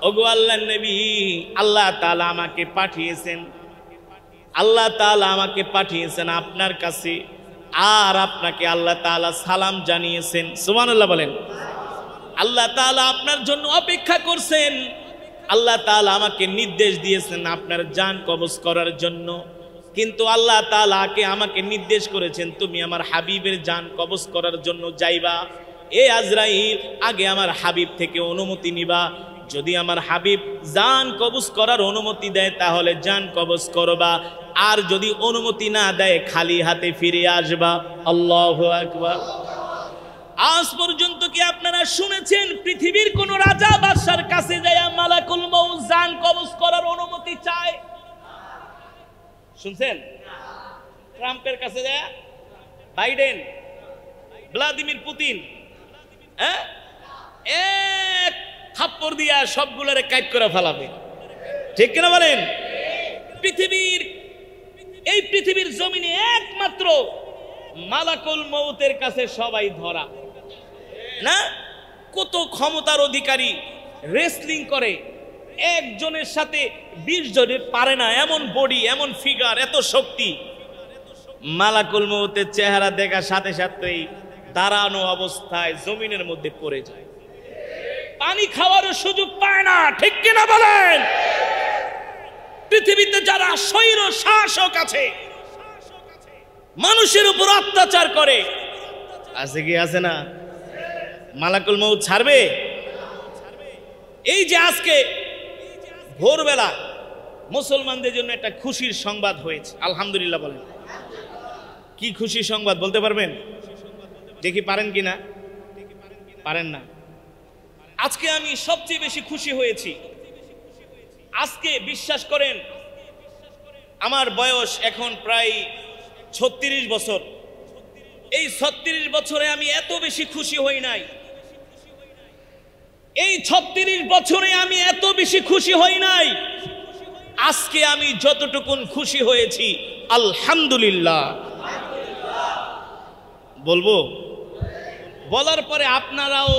ওগো আল্লাহর নবী, আল্লাহ তাআলা আমাকে পাঠিয়েছেন, আল্লাহ তাআলা আমাকে পাঠিয়েছেন আপনার কাছে, আর আপনাকে আল্লাহ তাআলা সালাম জানিয়েছেন। সুবহানাল্লাহ বলেন। আল্লাহ তাআলা আপনার জন্য অপেক্ষা করছেন। আল্লাহ তাআলা আমাকে নির্দেশ দিয়েছেন আপনার জান কবজ করার জন্য, কিন্তু আল্লাহ তাআলাকে আমাকে নির্দেশ করেছেন তুমি আমার হাবিবের জান কবজ করার জন্য যাইবা। এ আজরাইল, আগে আমার হাবিব থেকে অনুমতি নিবা। যদি আমার হাবিব জান কবজ করার অনুমতি দেয় তাহলে জান কবজ করবা, আর যদি অনুমতি না দেয় খালি হাতে ফিরে আসবা। আল্লাহু আকবার। আজ পর্যন্ত কি আপনারা শুনেছেন পৃথিবীর কোন রাজা বাদশার কাছে যায় মালাকুল মউত জান কবজ করার অনুমতি চায়? শুনছেন? ট্রাম্পের কাছে যায়, বাইডেন, ভ্লাদিমির পুতিন, এক থাপ্পড় দিয়া সবগুলোরে কাইট করে ফেলাবে, ঠিক কিনা বলেন? এই পৃথিবীর জমিনে একমাত্র মালাকুল মউতের কাছে সবাই ধরা না। কত ক্ষমতার অধিকারী রেসলিং করে, একজনের সাথে 20 জনের পারে না, এমন বডি, এমন ফিগার, এত শক্তি। মালাকুল মউতের চেহারা দেখার সাথে সাথেই দাঁড়ানো অবস্থায় জমিনের মধ্যে পড়ে যায়, পানি খাওয়ারও সুযোগ পায় না, ঠিক কিনা বলেন? পৃথিবীতে যারা স্বৈর শাসক আছে, মানুষের উপর অত্যাচার করে, আছে কি আছে না? মালাকুল মউত ছাড়বে? এই যে আজকে ভোরবেলা মুসলমানদের জন্য একটা খুশির সংবাদ হয়েছে, আলহামদুলিল্লাহ বলেন। কি খুশির সংবাদ বলতে পারবেন? দেখি পারেন কিনা। পারেন না? আজকে আমি সবচেয়ে বেশি খুশি হয়েছি। আজকে বিশ্বাস করেন, আমার বয়স এখন প্রায় 36 বছর। এই 36 বছরে আমি এত বেশি খুশি হই নাই। এই 36 বছরে আমি এত বেশি খুশি হই নাই। আজকে আমি যতটুকুন খুশি হয়েছি, আলহামদুলিল্লাহ বলবো। বলার পরে আপনারাও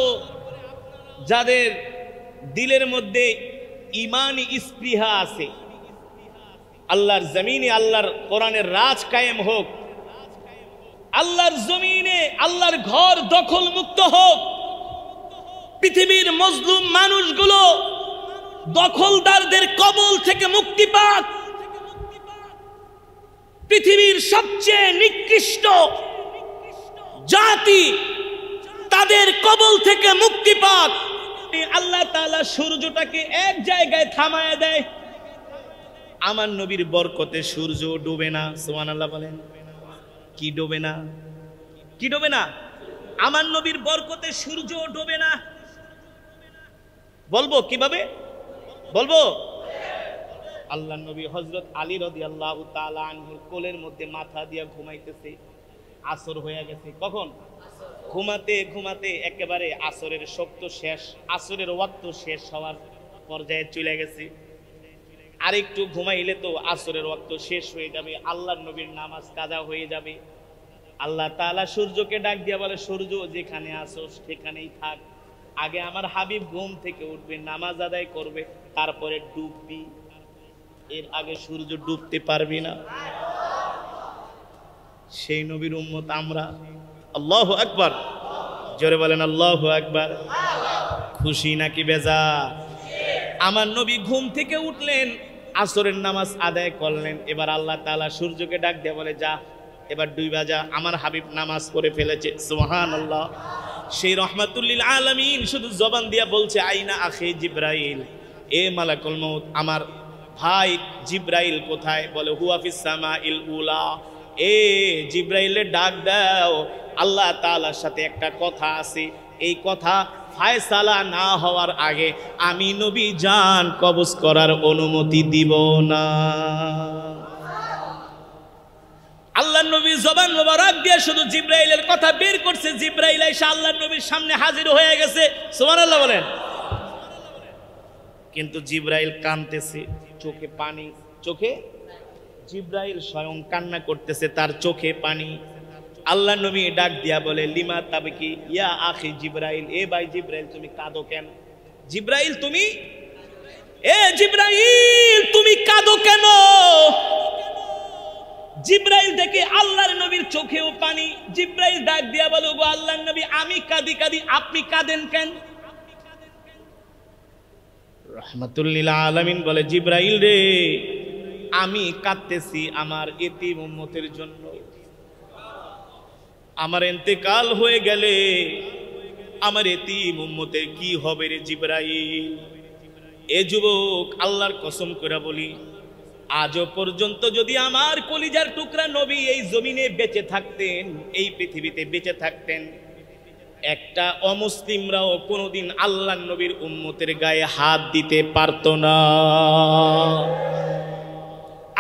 যাদের দিলের মধ্যে ঈমানি স্পৃহা আছে, আল্লাহর জমিনে আল্লাহর কোরআনের রাজ কায়েম হোক, আল্লাহর জমিনে আল্লাহর ঘর দখল মুক্ত হোক, পৃথিবীর মজলুম মানুষগুলো দখলদারদের কবল থেকে মুক্তি পাক, পৃথিবীর সবচেয়ে নিকৃষ্ট জাতি তাদের কবল থেকে মুক্তি পাক। আল্লাহ তাআলা সূর্যটাকে এক জায়গায় থামায়া দেয়, আমার নবীর বরকতে সূর্য ডুবে না। সুবহানাল্লাহ বলেন। কি ডুবে না? কি ডুবে না? আমার নবীর বরকতে সূর্য ডুবে না। বলবো কিভাবে? বলবো আল্লাহ নবী হযরত আলী রাদিয়াল্লাহু তাআলা আনহুর কোলের মধ্যে মাথা দিয়া ঘুমাইতেছে। আসর হয়ে গেছে। কখন? ঘুমাতে ঘুমাতে একেবারে আসরের শক্ত শেষ, আসরের ওয়াক্ত শেষ হওয়ার পর্যায়ে চলে গেছে। আরেকটু ঘুমাইলে তো আসরের ওয়াক্ত শেষ হয়ে যাবে, আল্লাহর নবীর নামাজ কাজা হয়ে যাবে। আল্লাহ তাআলা সূর্যকে ডাক দিয়া বলে, সূর্য যেখানে আসো সেখানেই থাক, আগে আমার হাবিব ঘুম থেকে উঠবে, নামাজ আদায় করবে, তারপরে ডুববি, এর আগে সূর্য ডুবতে পারবি না। সেই নবীর উম্মত আমরা। আল্লাহু আকবার, জোরে বলেন আল্লাহু আকবার। খুশি নাকি বেজার? আমার নবী ঘুম থেকে উঠলেন, আসরের নামাজ আদায় করলেন। এবার আল্লাহ তাআলা সূর্যকে ডাক দিয়ে বলে, যা এবার ডুইবা যা, আমার হাবিব নামাজ পড়ে ফেলেছে। সুবহানাল্লাহ। সেই রাহমাতুল লিল আলামিন শুধু জবান দিয়া বলছে, আইনা আখি জিবরাইল, এ মালাকুল মউত, আমার ভাই জিবরাইল কোথায়? বলে, হুয়া ফিস সামাইল উলা। এ জিবরাইলে ডাক দাও, আল্লাহ তাআলার সাথে একটা কথা আছে, এই কথা ফায়সালা না হওয়ার আগে আমি নবী জান কবজ করার অনুমতি দিব না। আল্লাহ নবী জবান মোবারক দিয়ে শুধু জিবরাইলের কথা বের করছে, জিবরাইল এসে আল্লাহ নবীর সামনে হাজির হয়ে গেছে। সুবহানাল্লাহ বলেন। কিন্তু জিবরাইল কাঁদতেছে, চোখে পানি, চোখে জিবরাইল স্বয়ং কান্না করতেছে, তার চোখে পানি। আল্লাহ নবী ডাক দিয়া বলে, লিমা তাবকি ইয়া আখি জিবরাইল, এ ভাই জিবরাইল তুমি কাঁদো কেন? জিবরাইল তুমি, এ জিবরাইল তুমি কাঁদো কেন? জিবরাইল দেখে আল্লাহর নবীর চোখেও পানি। জিবরাইল ডাক দিয়া বলে, গো আল্লাহর নবী, আমি কাঁদি কাঁদি, আপনি কাঁদেন কেন? রাহমাতুল লিল আলামিন বলে, জিবরাইল রে, আমি কাঁদতেছি আমার এতিম উম্মতের জন্য। আমার ইন্তেকাল হয়ে গেলে আমার এতিম উম্মতের কি হবে রে জিবরাইল? এ যুবক, আল্লাহর কসম করে বলি, আজও পর্যন্ত যদি আমার কলিজার টুকরা নবী এই জমিনে বেঁচে থাকতেন, এই পৃথিবীতে বেঁচে থাকতেন, একটা অমুসলিমরাও কোনোদিন আল্লাহর নবীর উম্মতের গায়ে হাত দিতে পারতো না।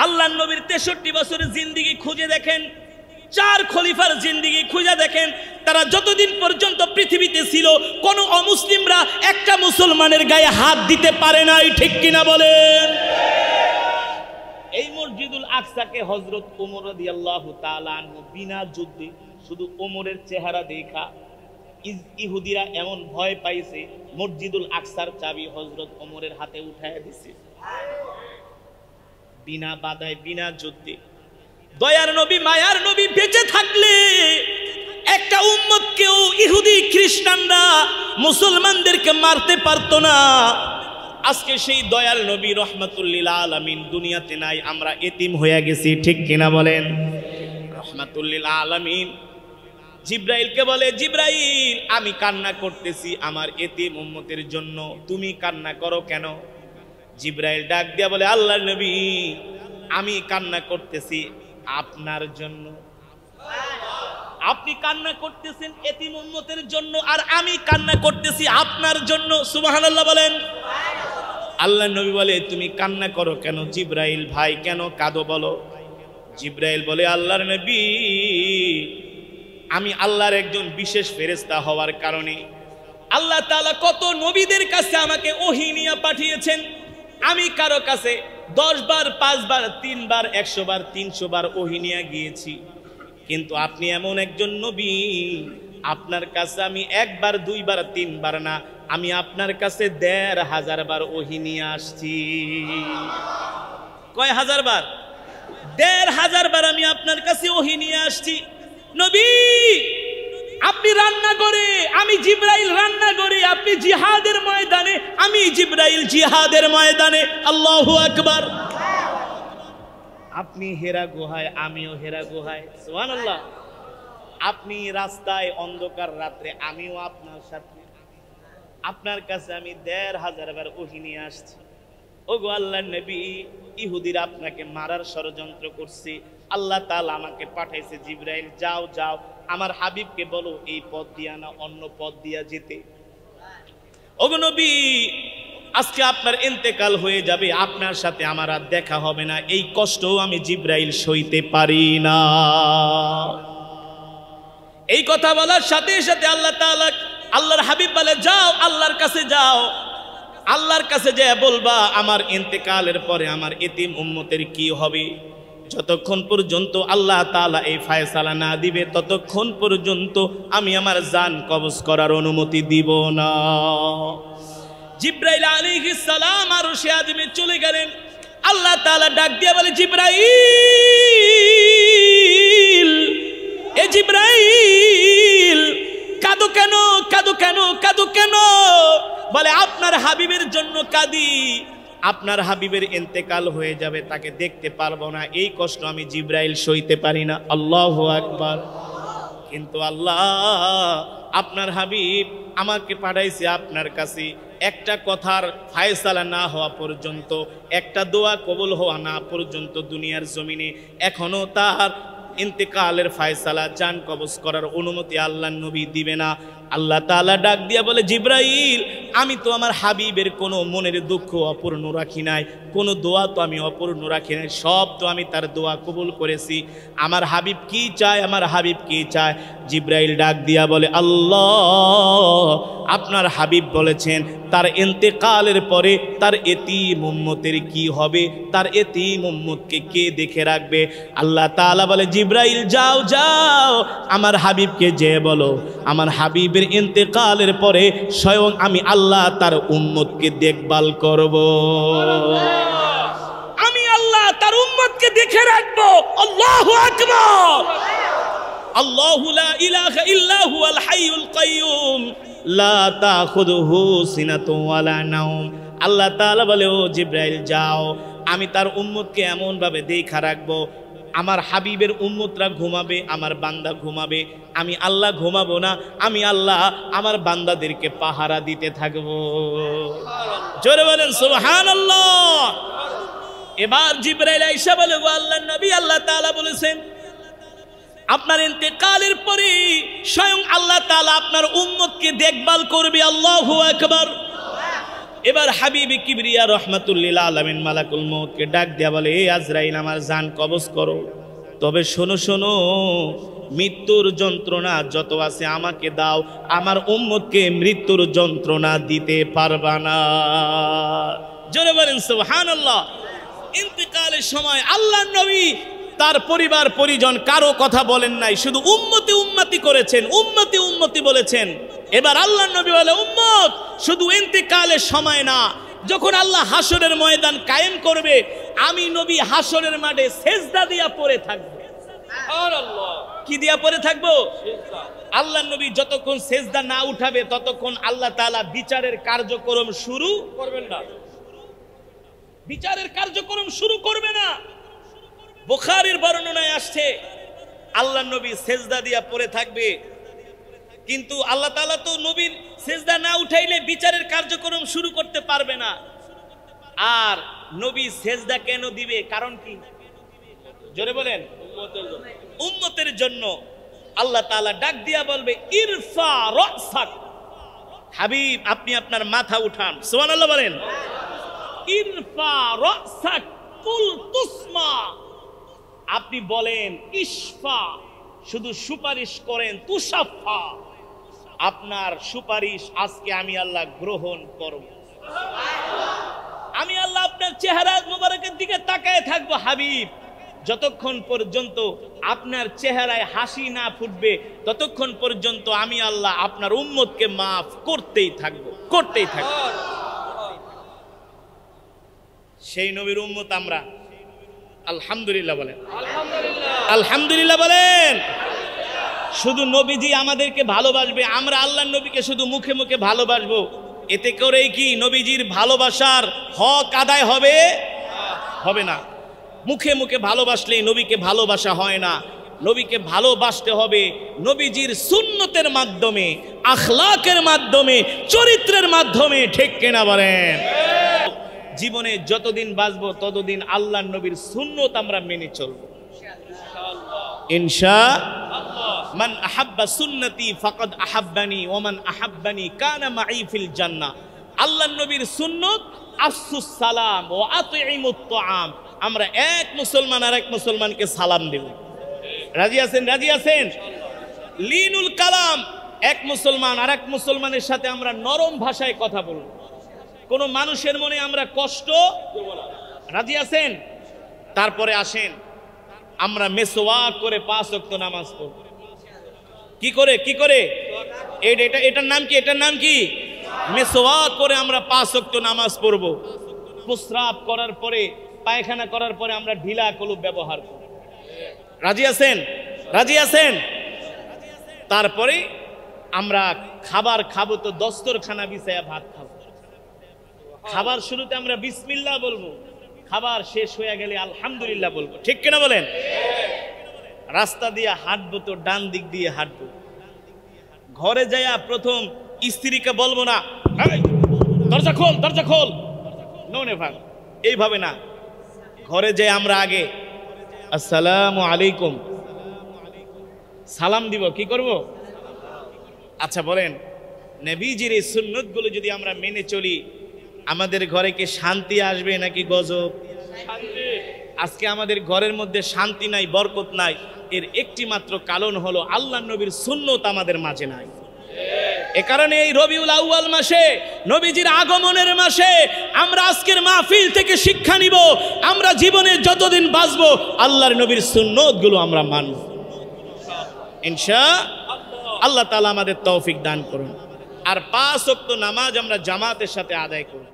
আল্লাহর নবীর 63 বছরের জিন্দেগি খুঁজে দেখেন, 4 খলিফার জিন্দেগি খুঁজে দেখেন, তারা যতদিন পর্যন্ত পৃথিবীতে ছিল কোন অমুসলিমরা একটা মুসলমানের গায়ে হাত দিতে পারে নাই। ঠিক কিনা বলেন? এই মসজিদুল আকসাকে হযরত ওমর রাদিয়াল্লাহু তাআলা আনহু বিনা যুদ্ধে, শুধু ওমরের চেহারা দেখা ইহুদিরা এমন ভয় পাইছে, মসজিদুল আকসার চাবি হযরত ওমরের হাতে উঠায় দিছে, বিনা বাধায়, বিনা যুদ্ধে। দয়ার নবী, মায়ার নবী বেঁচে থাকলে একটা উম্মতকেও ইহুদি খ্রিস্টানরা মুসলমানদেরকে মারতে পারতো না। আজকে সেই দয়াল নবী রাহমাতুল লিল আলামিন দুনিয়াতে নাই, আমরা এতিম হয়ে গেছি। ঠিক কিনা বলেন? রাহমাতুল লিল আলামিন জিবরাইলকে বলে, জিবরাইল আমি কান্না করতেছি আমার এতিম উম্মতের জন্য, তুমি কান্না করো কেন? জিবরাইল ডাক দিয়া বলে, আল্লাহর নবী, আমি কান্না করতেছি আপনার জন্য। আপনি কান্না করতেছেন এতিম উম্মতের জন্য, আর আমি কান্না করতেছি আপনার জন্য। সুবহানাল্লাহ বলেন। আল্লাহর নবী বলে, তুমি কান্না করো কেন? জিবরাইল ভাই কেন কাঁদো বলো? জিবরাইল বলে, আল্লাহর নবী, আমি আল্লাহর একজন বিশেষ ফেরেশতা হওয়ার কারণে আল্লাহ তাআলা কত নবীদের কাছে আমাকে ওহী নিয়ে পাঠিয়েছেন। আমি কারো কাছে 10 বার, 5 বার, 3 বার, 100 বার, 300 বার ওহী নিয়ে গিয়েছি, কিন্তু আপনি এমন একজন নবী, আপনার কাছে আমি 1 বার, 2 বার, 3 বার না, আমি আপনার কাছে 1500 বার ওহী নিয়ে আসছি। কয় হাজার বার? 1500 বার আমি আপনার কাছে ওহী নিয়ে আসছি। নবী, আপনি রান্না করে, আমি জিবরাইল রান্না করে, আপনি জিহাদের ময়দানে, আমি জিবরাইল জিহাদের ময়দানে। আল্লাহু আকবার। আপনি হেরা গুহায়, আমিও হেরা গুহায়। সুবহানাল্লাহ। আপনি রাস্তায় অন্ধকার রাত্রে, আমিও আপনার সাথে। আপনার কাছে আমি 1500 বার ওহী নিয়ে আসছি। ওগো আল্লাহর নবী, ইহুদিরা আপনাকে মারার ষড়যন্ত্র করছে, আল্লাহ তাআলা আমাকে পাঠাইছে, জিবরাইল যাও যাও আমার হাবিবকে বলো এই পথ দিয়া না অন্য পথ দিয়া যেতে। ওগো নবী, আজকে আপনার ইন্তেকাল হয়ে যাবে, আপনার সাথে আমার আর দেখা হবে না, এই কষ্টও আমি জিবরাইল সইতে পারি না। এই কথা বলার সাথে সাথে আল্লাহ তাআলা, আল্লাহর হাবিব বলে, যাও আল্লাহর কাছে যাও, আল্লাহর কাছে যেয়ে বলবা আমার ইন্তেকালের পরে আমার এতিম উম্মতের কি হবে। যতক্ষণ পর্যন্ত আল্লাহ তাআলা এই ফয়সালা না দিবে ততক্ষণ পর্যন্ত আমি আমার জান কবজ করার অনুমতি দিব না। জিবরাইল আলাইহিস সালাম আরশে আযমে চলে গেলেন। আল্লাহ তাআলা ডাক দিয়ে বলে, জিবরাইল, এ জিবরাইল, কাঁদো কেন, কাঁদো কেন, কাঁদো কেন? বলে, আপনার হাবিবের জন্য কাঁদি, আপনার হাবিবের ইন্তেকাল হয়ে যাবে, তাকে দেখতে পারবো না, এই কষ্ট আমি জিবরাইল সইতে পারি না। আল্লাহু আকবার। কিন্তু আল্লাহ আপনার হাবিব আমাকে পাঠাইছে আপনার কাছে, একটা কথার ফায়সালা না হওয়া পর্যন্ত, একটা দোয়া কবুল হওয়া না পর্যন্ত দুনিয়ার জমিনে এখনো তার ইন্তেকালের ফায়সালা, জান কবজ করার অনুমতি আল্লাহর নবী দিবে না। আল্লাহ তাআলা ডাক দিয়া বলে, জিবরাইল, আমি তো আমার হাবিবের কোনো মনের দুঃখ অপূর্ণ রাখি নাই, কোনো দোয়া তো আমি অপূর্ণ রাখি নাই, সব তো আমি তার দোয়া কবুল করেছি। আমার হাবিব কি চায়, আমার হাবিব কি চায়? জিবরাইল ডাক দিয়া বলে, আল্লাহ, আপনার হাবিব বলেছেন তার ইন্তেকালের পরে তার এতিম উম্মতের কি হবে, তার এতিম উম্মতকে কে দেখে রাখবে? আল্লাহ তাআলা বলে, জিবরাইল, যাও যাও, আমার হাবিবকে যে বলো আমার হাবিবের ইন্তেকালের পরে স্বয়ং আমি আল্লাহ তার উম্মতকে দেখভাল করব, আমি আল্লাহ তার উম্মতকে দেখে রাখবো। আল্লাহু আকবার। আল্লাহু লা ইলাহা ইল্লা হুয়াল হাইয়ুল কাইয়ুম লা তাখুযুহু সিনাতুন ওয়ালা নাওম। আল্লাহ তাআলা বলে, ও জিবরাইল, যাও, আমি তার উম্মতকে এমন ভাবে দেখা রাখবো, আমার হাবিবের উম্মতরা ঘুমাবে, আমার বান্দা ঘুমাবে, আমি আল্লাহ ঘুমাবো না, আমি আল্লাহ আমার বান্দাদেরকে পাহারা দিতে থাকবো। জোরে বলেন সুবহানাল্লাহ। এবার জিবরাইল আয়েশা বলে, গো আল্লাহর নবী, আল্লাহ তাআলা বলেছেন আপনার ইন্তেকালের পরে স্বয়ং আল্লাহ তাআলা আপনার উম্মতকে দেখভাল করবে। আল্লাহু আকবার। এবার হাবিবে কিবরিয়া রহমাতুল্লিল আলামিন মালাকুল মউতকে ডাক দেয়া বলে, এ আজরাইল, আমার জান কবজ করো, তবে শোনো শোনো, মৃত্যুর যন্ত্রণা যত আছে আমাকে দাও, আমার উম্মতকে মৃত্যুর যন্ত্রণা দিতে পারবা না। জোরে বলেন সুবহানাল্লাহ। ইন্তেকালের সময় আল্লাহর নবী তার পরিবার পরিজন কারো কথা বলেন নাই, শুধু উম্মতি উম্মতি করেছেন, উম্মতি উম্মতি বলেছেন। এবার আল্লাহর নবী বলে, উম্মত শুধু ইন্তেকালের সময় না, যখন আল্লাহ হাসরের ময়দান কায়েম করবে, আমি নবী হাসরের মাঠে সেজদা দিয়া পড়ে থাকবো। কি দিয়া পড়ে থাকবো? আল্লাহর নবী যতক্ষণ সেজদা না উঠাবে ততক্ষণ আল্লাহ তাআলা বিচারের কার্যক্রম শুরু করবেন না, বিচারের কার্যক্রম শুরু করবে না। বুখারীর বর্ণনায় আসছে আল্লাহর নবী সেজদা দিয়া পড়ে থাকবে, কিন্তু আল্লাহ তাআলা তো নবীর সেজদা না উঠাইলে বিচারের কার্যক্রম শুরু করতে পারবে না। আর নবী সেজদা কেন দিবে? কারণ কি? জোরে বলেন। উম্মতের জন্য। আল্লাহ তাআলা ডাক দিয়া বলবে, ইরফা রাসাক, হাবিব আপনি আপনার মাথা উঠান। সুবহানাল্লাহ বলেন। ইরফা রাসাক কুল তুসমা, আপনি বলেন ইশফা, শুধু সুপারিশ করেন, তুশাফা, আপনার সুপারিশ আজকে আমি আল্লাহ গ্রহণ করব। আমি আল্লাহ আপনার চেহারা মুবারকের দিকে তাকায় থাকবো হাবিব, যতক্ষণ পর্যন্ত আপনার চেহারায় হাসি না ফুটবে ততক্ষণ পর্যন্ত আমি আল্লাহ আপনার উম্মতকে মাফ করতেই থাকবো, করতেই থাকবো। সেই নবীর উম্মত আমরা। আলহামদুলিল্লাহ বলেন, আলহামদুলিল্লাহ বলেন। শুধু নবীজি আমাদেরকে ভালোবাসবে, আমরা আল্লাহর নবীকে শুধু মুখে মুখে ভালোবাসবো, এতে করেই কি নবীজির ভালোবাসার হক আদায় হবে? হবে না। মুখে মুখে ভালোবাসলেই নবীকে ভালোবাসা হয় না। নবীকে ভালোবাসতে হবে নবীজির সুন্নতের মাধ্যমে, আখলাকের মাধ্যমে, চরিত্রের মাধ্যমে। ঠিক কিনা বলেন? জীবনে যতদিন বাঁচবো ততদিন আল্লাহর নবীর সুন্নত আমরা মেনে চলবো ইনশাআল্লাহ। মান আহাব্বা সুন্নতি ফাকাদ আহাব্বানি ওয়া মান আহাব্বানি কানা মাই ফিল জান্নাহ। আল্লাহর নবীর সুন্নত আফসুস সালাম ও আতইমুত তাআম। আমরা এক মুসলমান আর এক মুসলমানকে সালাম দেব। রাজি আছেন? রাজি আছেন? লিনুল কালাম, এক মুসলমান আর এক মুসলমানের সাথে আমরা নরম ভাষায় কথা বলব, কোন মানুষের মনে আমরা কষ্ট দেব না। রাজি আছেন? তারপরে আসেন আমরা মেসওয়াক করে 5 ওয়াক্ত নামাজ পড়ব। কি করে? কি করে? এটার নাম কি? এটার নাম কি? মেসওয়াক করে আমরা 5 ওয়াক্ত নামাজ পড়ব। প্রস্রাব করার পরে, পায়খানা করার পরে আমরা ঢিলা কলুপ ব্যবহার করব। রাজি আছেন? রাজি আছেন? তারপরে আমরা খাবার খাবো তো দস্তরখানা বিছায়া ভাত খাবো। খাবার শুরুতে আমরা বিসমিল্লাহ বলবো, খাবার শেষ হয়ে গেলে আলহামদুলিল্লাহ বলবো। ঠিক কিনা বলেন? রাস্তা দিয়ে হাঁটবো তো ডান দিক দিয়ে হাঁটবো। ঘরে যাইয়া প্রথম স্ত্রীকে বলবো না এই দরজা খোল, দরজা খোল, নে ভাগ, এইভাবে না। ঘরে যাই আমরা আগে আসসালামু আলাইকুম সালাম দিব। কি করব? আচ্ছা বলেন, নবীজির এই সুন্নতগুলো যদি আমরা মেনে চলি, আমাদের ঘরে কি শান্তি আসবে নাকি গজব? শান্তি। আজকে আমাদের ঘরের মধ্যে শান্তি নাই, বরকত নাই, এর একটি মাত্র কারণ হলো আল্লাহর নবীর সুন্নত আমাদের মাঝে নাই। এ কারণে এই রবিউল আউয়াল মাসে, নবীজির আগমনের মাসে আমরা আজকের মাহফিল থেকে শিক্ষা নিব। আমরা জীবনে যতদিন বাঁচবো আল্লাহর নবীর সুন্নতগুলো আমরা মানব ইনশাআল্লাহ। আল্লাহ তাআলা আমাদের তৌফিক দান করুন। আর 5 ওয়াক্ত নামাজ আমরা জামাতের সাথে আদায় করব।